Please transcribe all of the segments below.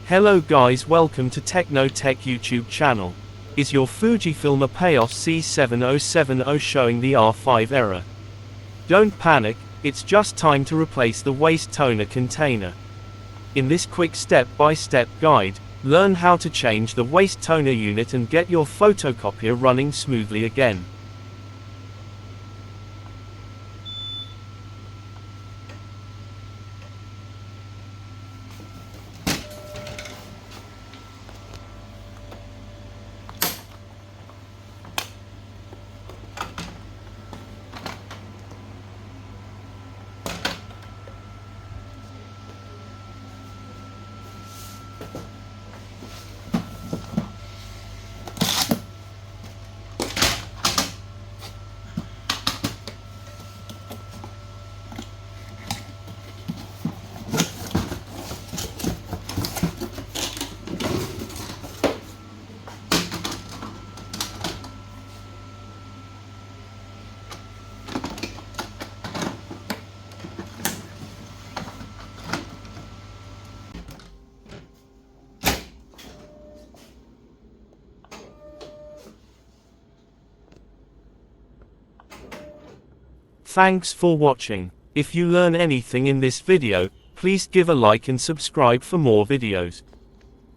Hello guys, welcome to Techno Tech YouTube channel. Is your Fujifilm Apeos C7070 showing the R5 error? Don't panic, it's just time to replace the waste toner container. In this quick step-by-step guide, learn how to change the waste toner unit and get your photocopier running smoothly again. Thanks for watching. If you learn anything in this video, please give a like and subscribe for more videos.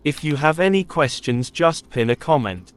If you have any questions, just pin a comment.